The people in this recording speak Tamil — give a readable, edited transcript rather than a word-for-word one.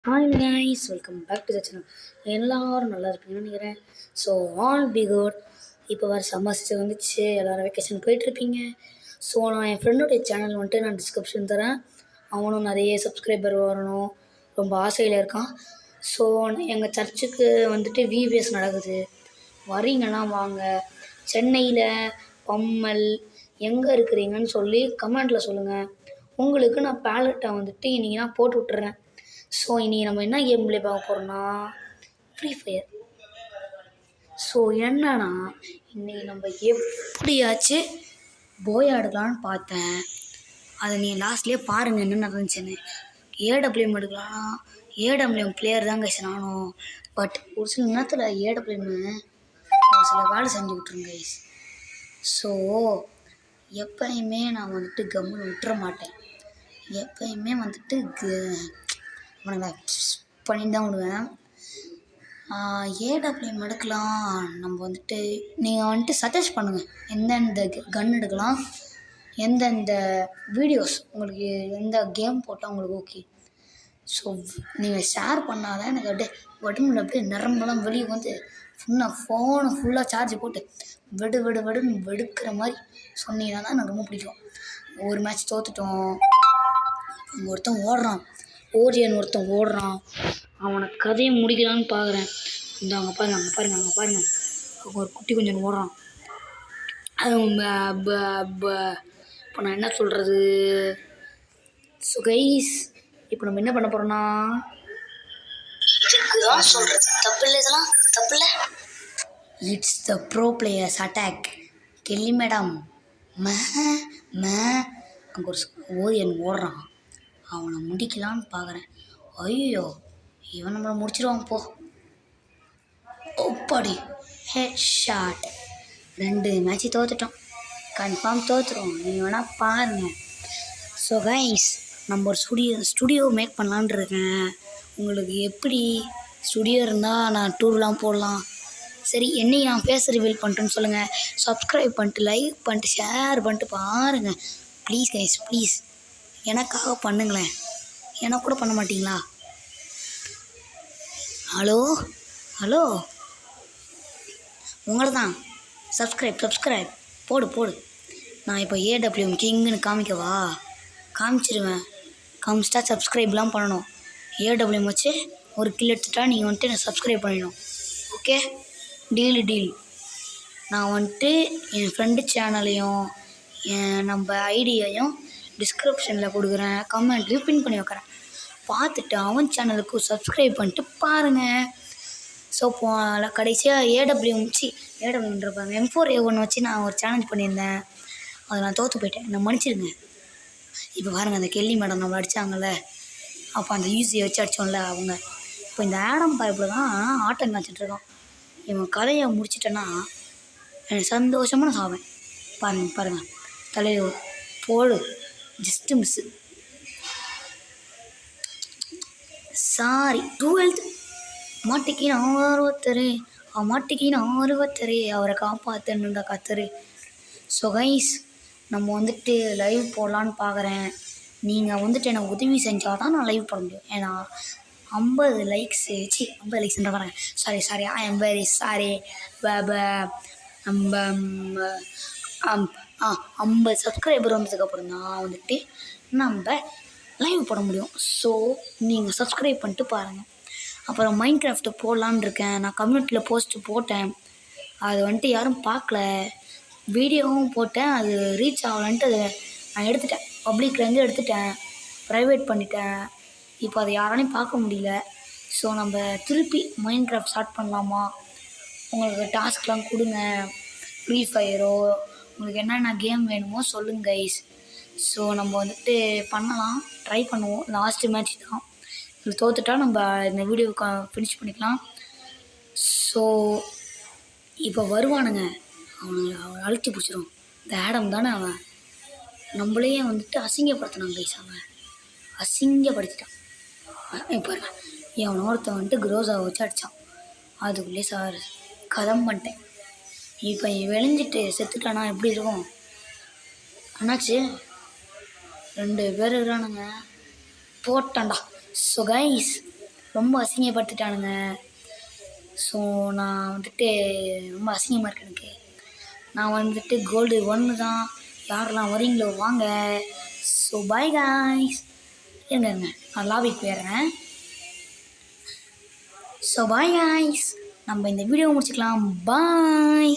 Hi guys, welcome back to the channel. எல்லோரும் நல்லா இருப்பீங்கன்னு நினைக்கிறேன். So all be good. இப்போ வர செமஸ்டர் வந்துச்சு, எல்லோரும் வெக்கேஷன் போயிட்டுருப்பீங்க. ஸோ நான் என் ஃப்ரெண்டோடைய சேனல் வந்துட்டு நான் டிஸ்கிரிப்ஷன் தரேன். அவனும் நிறைய சப்ஸ்கிரைபர் வரணும் ரொம்ப ஆசையில் இருக்கான். ஸோ எங்கள் சர்ச்சுக்கு வந்துட்டு விபிஎஸ் நடக்குது, வரீங்கன்னா வாங்க. சென்னையில் பம்மல் எங்கே இருக்கிறீங்கன்னு சொல்லி கமெண்ட்டில் சொல்லுங்கள். உங்களுக்கு நான் பேலட்டை வந்துட்டு இன்றைக்கி நான் போட்டு விட்டுறேன். ஸோ இன்றைக்கி நம்ம என்ன கேம் ப்ளே பார்க்க போகிறோம்னா ஃப்ரீ ஃபயர். ஸோ என்னன்னா இன்றைக்கி நம்ம எப்படியாச்சும் போய் ஆடுக்கலான்னு பார்த்தேன். அதை நீங்கள் லாஸ்ட்லேயே பாருங்கள் என்ன நடந்துச்சுன்னு. ஏடபிள்யூஎம் எடுக்கலாம், ஏடபிள்யூஎம் பிளேயர் தான் கைஸ் நானும். பட் ஒரு சில நேரத்தில் ஏடபிள்யூஎம்மு ஒரு சில வேலை செஞ்சு விட்ருங்க கைஸ். ஸோ எப்பயுமே நான் வந்துட்டு கம்முன்னு விட்டுற மாட்டேன். எப்பயுமே வந்துட்டு பண்ணிட்டு தான் விடுவேன். ஏடபிள்யூஎம் எடுக்கலாம். நம்ம வந்துட்டு நீங்கள் வந்துட்டு சஜஸ்ட் பண்ணுங்கள் எந்தெந்த கன் எடுக்கலாம், எந்தெந்த வீடியோஸ் உங்களுக்கு எந்த கேம் போட்டால் உங்களுக்கு ஓகே. ஸோ நீங்கள் ஷேர் பண்ணாதான் எனக்கு அப்படியே உடம்புல அப்படியே நரம்பெல்லாம் வெளியே வந்து ஃபோனை ஃபுல்லாக சார்ஜ் போட்டு வெடுன்னு வெடுக்கிற மாதிரி சொன்னீங்கன்னா தான் எனக்கு ரொம்ப பிடிக்கும். ஒரு மேட்ச் தோற்றுட்டோம், ஒருத்தன் ஓடுறான், ஓரியன் ஒருத்தன் ஓடுறான், அவனை கதையை முடிக்கலான்னு பார்க்குறேன். இந்த அங்கே பாருங்கள் அவங்க ஒரு குட்டி கொஞ்சம் ஓடுறான். அது இப்போ நான் என்ன சொல்கிறது. ஸோ கைஸ், இப்போ நம்ம என்ன பண்ண போகிறோன்னா சொல்கிறது தப்பு இல்லை, இதெல்லாம் தப்பு இல்லை. It's the bro players attack. Kelly madam அங்கே ஒரு ஓரியன் ஓடுறான், அவனை முடிக்கலான்னு பார்க்குறேன். ஐயோ, இவன் நம்மளை முடிச்சிடுவான் போ. ஒப்பாடி ஹெட் ஷாட். 2 மேட்ச்சு தோற்றுட்டோம், கன்ஃபார்ம் தோற்றுருவோம். நீங்கள் வேணால் பாருங்கள். ஸோ கைஸ், நம்ம ஒரு ஸ்டுடியோ மேக் பண்ணலான்னு இருக்கேன். உங்களுக்கு எப்படி ஸ்டுடியோ இருந்தால் நான் டூர்லாம் போடலாம். சரி, என்னைக்கு நான் ஃபேஸ் ரிவீல் பண்ணிட்டேன்னு சொல்லுங்கள். சப்ஸ்கிரைப் பண்ணிட்டு லைக் பண்ணிட்டு ஷேர் பண்ணிட்டு பாருங்கள் ப்ளீஸ் கைஸ், ப்ளீஸ். எனக்காக பண்ணுங்களேன். எனக்கு கூட பண்ண மாட்டிங்களா? ஹலோ உங்களை தான். சப்ஸ்கிரைப் போடு. நான் இப்போ ஏடபிள்யூஎம் கிங்குன்னு காமிக்கவா? காமிச்சிருவேன். காமிச்சிட்டா சப்ஸ்கிரைப்லாம் பண்ணணும். ஏடபிள்யூஎம் வச்சு ஒரு கில் எடுத்துட்டா நீங்கள் வந்துட்டு நான் சப்ஸ்கிரைப் பண்ணிடணும். Okay, deal. நான் வந்துட்டு என் ஃப்ரெண்டு சேனலையும் நம்ம ஐடியையும் டிஸ்கிரிப்ஷனில் கொடுக்குறேன், கமெண்ட்லேயும் பின் பண்ணி வைக்கிறேன். பார்த்துட்டு அவன் சேனலுக்கு சப்ஸ்கிரைப் பண்ணிட்டு பாருங்கள். ஸோ கடைசியாக ஏடபிள்யூஎம்ன்றப்பாங்க M4A1 வச்சு நான் ஒரு சேலஞ்ச் பண்ணியிருந்தேன். அதை நான் தோற்று போயிட்டேன், நான் மன்னிச்சிருங்க. இப்போ பாருங்கள், அந்த கெல்லி மேடம் நம்ம அடித்தாங்கள்ல, அப்போ அந்த யூசியை வச்சு அடித்தோம்ல அவங்க. இப்போ இந்த ஆடம் பைப்பில் தான் ஆட்டம் காய்ச்சிட்ருக்கான். இவன் கதையை முடிச்சிட்டேன்னா எனக்கு சந்தோஷமாக நான் சாவேன். பாருங்கள் தலைவர் போடு, ஜஸ்ட்டு மிஸ்ஸு. சாரி, 12th மாட்டிக்கு நான் ஒருத்தர் அவரை காப்பாற்றணுண்டா கத்தரு. ஸோ கைஸ், நம்ம வந்துட்டு லைவ் போடலான்னு பார்க்குறேன். நீங்கள் வந்துட்டு எனக்கு உதவி செஞ்சால் தான் நான் லைவ் போட முடியும். ஏன்னா 50 லைக்ஸ்ன்ற வரேன். Sorry, I am very sorry. 50 subscriber வந்ததுக்கப்புறம் தான் வந்துட்டு நம்ம லைவ் போட முடியும். ஸோ நீங்கள் சப்ஸ்கிரைப் பண்ணிட்டு பாருங்கள். அப்புறம் மைண்ட் கிராஃப்ட்டு போடலான்னு இருக்கேன். நான் கம்யூனிட்டியில் போஸ்ட்டு போட்டேன், அது வந்துட்டு யாரும் பார்க்கல. வீடியோவும் போட்டேன், அது ரீச் ஆகலான்ட்டு அதை நான் எடுத்துட்டேன். பப்ளிக்லேருந்து எடுத்துட்டேன், ப்ரைவேட் பண்ணிட்டேன். இப்போ அதை யாராலையும் பார்க்க முடியல. ஸோ நம்ம திருப்பி மைண்ட் கிராஃப்ட் ஸ்டார்ட் பண்ணலாமா? உங்களுக்கு டாஸ்க்லாம் கொடுங்க, ஃப்ரீ ஃபயரோ உங்களுக்கு என்னென்ன கேம் வேணுமோ சொல்லுங்கள் கைஸ். ஸோ நம்ம வந்துட்டு பண்ணலாம், ட்ரை பண்ணுவோம். லாஸ்ட்டு மேட்ச் தான், இதில் தோற்றுட்டா நம்ம இந்த வீடியோவை ஃபினிஷ் பண்ணிக்கலாம். ஸோ இப்போ வருவானுங்க, அவனை அழுத்தி பிடிச்சிரும். இந்த ஆடம் தானே அவன், நம்மளையே வந்துட்டு அசிங்கப்படுத்தினான் கைஸ். அவன் அசிங்கப்படுத்திட்டான். பாருங்க, எவனோ ஒருத்தன் வந்துட்டு குரோஸாவை வச்சு அடித்தான். அதுக்குள்ளே கதம் பண்ணிட்டேன். இப்போ விளைஞ்சிட்டு செத்துட்டானா எப்படி இருக்கும்? அண்ணாச்சு 2 பேர் இருக்கிறானுங்க, போட்டான்டா. ஸோ கைஸ், ரொம்ப அசிங்கப்படுத்திட்டானுங்க. ஸோ நான் வந்துட்டு ரொம்ப அசிங்கமாக இருக்கு எனக்கு. நான் வந்துட்டு கோல்டு 1 தான். யாரெல்லாம் வரீங்களோ வாங்க. So bye guys. இருங்க நான் லாபிக்கு போயிடுறேன். ஸோ பாய் காய்ஸ், நம்ம இந்த வீடியோ முடிச்சுக்கலாம். பாய்.